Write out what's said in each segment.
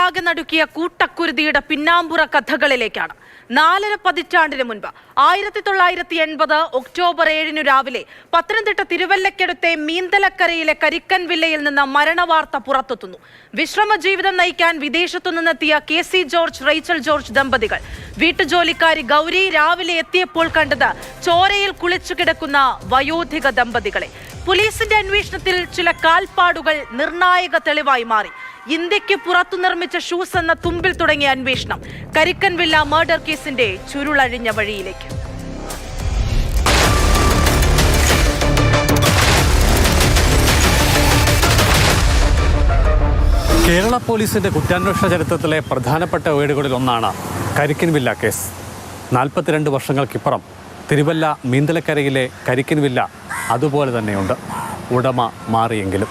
നാടാകെ നടുക്കിയ കൂട്ടക്കുരുതിയുടെ പിന്നാമ്പുറ കഥകളിലേക്കാണ്. 4.5 പതിറ്റാണ്ടിന് മുൻപ് 1980 ഒക്ടോബർ 7 രാവിലെ പത്തനംതിട്ട തിരുവല്ലയ്ക്കടുത്തെ മീന്തലക്കരയിലെ കരിക്കൻ വില്ലയിൽ നിന്ന് മരണവാർത്ത പുറത്തെത്തുന്നു. വിശ്രമ ജീവിതം നയിക്കാൻ വിദേശത്തു നിന്നെത്തിയ KC ജോർജ്, റേച്ചൽ ജോർജ് ദമ്പതികൾ വീട്ടുജോലിക്കാരി ഗൗരി രാവിലെ എത്തിയപ്പോൾ കണ്ടത് ചോരയിൽ കുളിച്ചു കിടക്കുന്ന വയോധിക ദമ്പതികളെ. പോലീസിന്റെ അന്വേഷണത്തിൽ ചില കാൽപ്പാടുകൾ നിർണായക തെളിവായി മാറി. ഇന്ത്യക്ക് പുറത്തു നിർമ്മിച്ച ഷൂസ് എന്ന തുമ്പിൽ തുടങ്ങിയ അന്വേഷണം കരിക്കൻ വില്ല മർഡർ കേസിന്റെ ചുരുളഴിഞ്ഞ വഴിയിലേക്ക്. കേരള പോലീസിന്റെ കുറ്റാന്വേഷണ ചരിത്രത്തിലെ പ്രധാനപ്പെട്ട ഏടുകളിൽ ഒന്നാണ് കരിക്കൻ വില്ല കേസ്. 42 വർഷങ്ങൾക്കിപ്പുറം തിരുവല്ല മീന്തലക്കരയിലെ കരിക്കൻ വില്ല അതുപോലെ തന്നെയുണ്ട്. ഉടമ മാറിയെങ്കിലും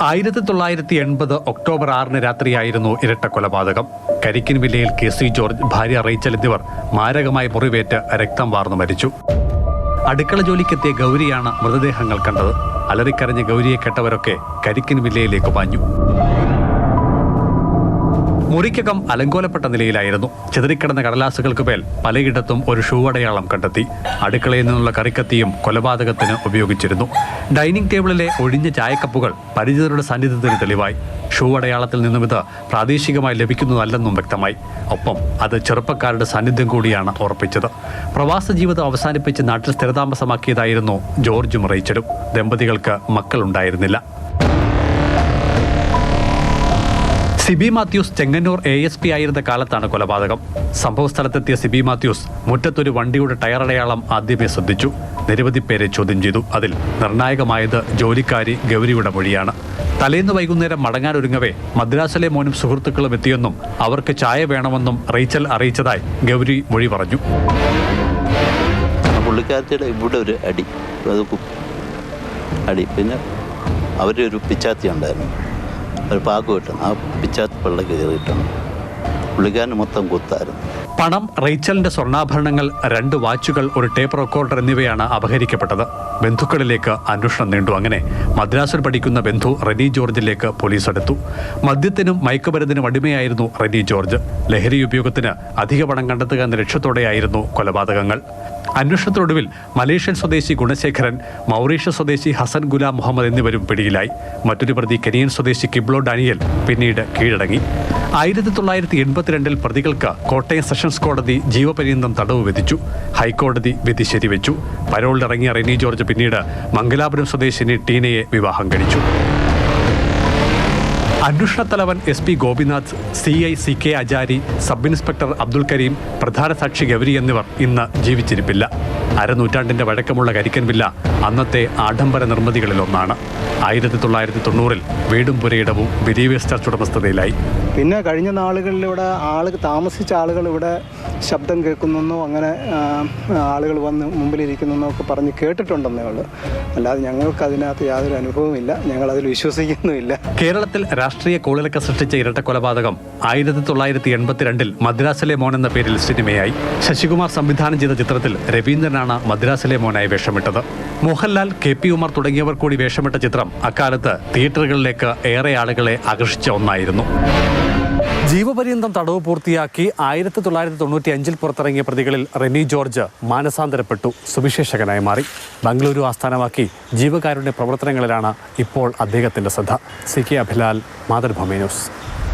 1980 ഒക്ടോബർ 6 രാത്രിയായിരുന്നു ഇരട്ട കൊലപാതകം. കരിക്കൻ വില്ലയിൽ KC ജോർജ്, ഭാര്യ റേച്ചൽ എന്നിവർ മാരകമായി മുറിവേറ്റ് രക്തം വാർന്നു മരിച്ചു. അടുക്കള ജോലിക്കെത്തിയ ഗൗരിയാണ് മൃതദേഹങ്ങൾ കണ്ടത്. അലറിക്കരഞ്ഞ ഗൗരിയെ കേട്ടവരൊക്കെ കരിക്കൻ വില്ലയിലേക്ക് പാഞ്ഞു. മുറിക്കകം അലങ്കോലപ്പെട്ട നിലയിലായിരുന്നു. ചിതറിക്കിടന്ന കടലാസുകൾക്ക് മേൽ പലയിടത്തും ഒരു ഷൂ അടയാളം കണ്ടെത്തി. അടുക്കളയിൽ നിന്നുള്ള കറിക്കത്തിയും കൊലപാതകത്തിന് ഉപയോഗിച്ചിരുന്നു. ഡൈനിങ് ടേബിളിലെ ഒഴിഞ്ഞ ചായക്കപ്പുകൾ പരിചിതരുടെ സാന്നിധ്യത്തിന് തെളിവായി. ഷൂ അടയാളത്തിൽ നിന്നും ഇത് പ്രാദേശികമായി ലഭിക്കുന്നതല്ലെന്നും വ്യക്തമായി. ഒപ്പം അത് ചെറുപ്പക്കാരുടെ സാന്നിധ്യം കൂടിയാണ് ഉറപ്പിച്ചത്. പ്രവാസ ജീവിതം അവസാനിപ്പിച്ച് നാട്ടിൽ സ്ഥിരതാമസമാക്കിയതായിരുന്നു ജോർജും റേച്ചലും. ദമ്പതികൾക്ക് മക്കളുണ്ടായിരുന്നില്ല. സിബി മാത്യൂസ് ചെങ്ങന്നൂർ ASP ആയിരുന്ന കാലത്താണ് കൊലപാതകം. സംഭവസ്ഥലത്തെത്തിയ സിബി മാത്യൂസ് മുറ്റത്തൊരു വണ്ടിയുടെ ടയറടയാളം ആദ്യമേ ശ്രദ്ധിച്ചു. നിരവധി പേരെ ചോദ്യം ചെയ്തു. അതിൽ നിർണായകമായത് ജോലിക്കാരി ഗൗരിയുടെ മൊഴിയാണ്. തലേന്ന് വൈകുന്നേരം മടങ്ങാനൊരുങ്ങവേ മദ്രാസിലെ മോനും സുഹൃത്തുക്കളും എത്തിയെന്നും അവർക്ക് ചായ വേണമെന്നും റേച്ചൽ അറിയിച്ചതായി ഗൗരി മൊഴി പറഞ്ഞു. പുള്ളിക്കാരത്തിയുടെ ഇവിടെ ഒരു അടി പിന്നെ അവരൊരു പിച്ചാത്തി ഉണ്ടായിരുന്നു, ഒരു പാക്ക് കിട്ടുന്നു. ആ പിച്ചാത്തി പിള്ളക്ക് കയറിയിട്ടാണ്. പുള്ളിക്കാരന് മൊത്തം കുത്തായിരുന്നു. പണം, റേച്ചലിന്റെ സ്വർണ്ണാഭരണങ്ങൾ, 2 വാച്ചുകൾ, ഒരു ടേപ്പ് റെക്കോർഡർ എന്നിവയാണ് അപഹരിക്കപ്പെട്ടത്. ബന്ധുക്കളിലേക്ക് അന്വേഷണം നീണ്ടു. അങ്ങനെ മദ്രാസിൽ പഠിക്കുന്ന ബന്ധു റെനി ജോർജിലേക്ക് പോലീസ് എടുത്തു. മദ്യത്തിനും മയക്കുമരുന്നിനും അടിമയായിരുന്നു റെനി ജോർജ്. ലഹരി ഉപയോഗത്തിന് അധിക പണം കണ്ടെത്തുക എന്ന ലക്ഷ്യത്തോടെയായിരുന്നു കൊലപാതകങ്ങൾ. അന്വേഷണത്തിനൊടുവിൽ മലേഷ്യൻ സ്വദേശി ഗുണശേഖരൻ, മൗറീഷ്യസ് സ്വദേശി ഹസൻ ഗുലാം മുഹമ്മദ് എന്നിവരും പിടിയിലായി. മറ്റൊരു പ്രതി കെനിയൻ സ്വദേശി കിബ്ലോ ഡാനിയൽ പിന്നീട് കീഴടങ്ങി. 1982 പ്രതികൾക്ക് കോട്ടയം സെഷൻസ് കോടതി ജീവപര്യന്തം തടവ് വിധിച്ചു. ഹൈക്കോടതി വിധി ശരിവെച്ചു. പരോളിലിറങ്ങിയ റെനി ജോർജ് പിന്നീട് മംഗലാപുരം സ്വദേശിനി ടീനയെ വിവാഹം കഴിച്ചു. അന്വേഷണ തലവൻ SP ഗോപിനാഥ്, CI CK ആചാരി, സബ് ഇൻസ്പെക്ടർ അബ്ദുൽ കരീം, പ്രധാന സാക്ഷി ഗൗരി എന്നിവർ ഇന്ന് ജീവിച്ചിരിപ്പില്ല. അരനൂറ്റാണ്ടിന്റെ വഴക്കമുള്ള കരിക്കൻ വില്ല അന്നത്തെ ആഡംബര നിർമ്മിതികളിലൊന്നാണ്. 1990 വീടും പുരയിടവും ബിലീവേഴ്സ് ചർച്ച് ഉടമസ്ഥതയിലായി. പിന്നെ കഴിഞ്ഞ നാളുകളിലിവിടെ താമസിച്ച ആളുകൾ ഇവിടെ ശബ്ദം കേൾക്കുന്നെന്നോ അങ്ങനെ ആളുകൾ വന്ന് മുമ്പിലിരിക്കുന്നെന്നോ ഒക്കെ പറഞ്ഞ് കേട്ടിട്ടുണ്ടെന്നേ ഉള്ളൂ. അല്ലാതെ ഞങ്ങൾക്ക് അതിനകത്ത് യാതൊരു അനുഭവമില്ല, ഞങ്ങളതിൽ വിശ്വസിക്കുന്നുമില്ല. കേരളത്തിൽ രാഷ്ട്രീയ കോളിളക്കം സൃഷ്ടിച്ച ഇരട്ട കൊലപാതകം 1982 മദ്രാസിലെ മോൻ എന്ന പേരിൽ സിനിമയായി. ശശികുമാർ സംവിധാനം ചെയ്ത ചിത്രത്തിൽ രവീന്ദ്രനാണ് മദ്രാസിലെ മോനായി വേഷമിട്ടത്. മോഹൻലാൽ, KP ഉമർ തുടങ്ങിയവർ കൂടി വേഷമിട്ട ചിത്രം അക്കാലത്ത് തിയേറ്ററുകളിലേക്ക് ഏറെ ആളുകളെ ആകർഷിച്ച ഒന്നായിരുന്നു. ജീവപര്യന്തം തടവ് പൂർത്തിയാക്കി 1995 പുറത്തിറങ്ങിയ പ്രതികളിൽ റെനി ജോർജ് മാനസാന്തരപ്പെട്ടു, സുവിശേഷകനായി മാറി. ബംഗളൂരു ആസ്ഥാനമാക്കി ജീവകാരുണ്യ പ്രവർത്തനങ്ങളിലാണ് ഇപ്പോൾ അദ്ദേഹത്തിന്റെ ശ്രദ്ധ. CK Abhilal, Mathrubhumi news.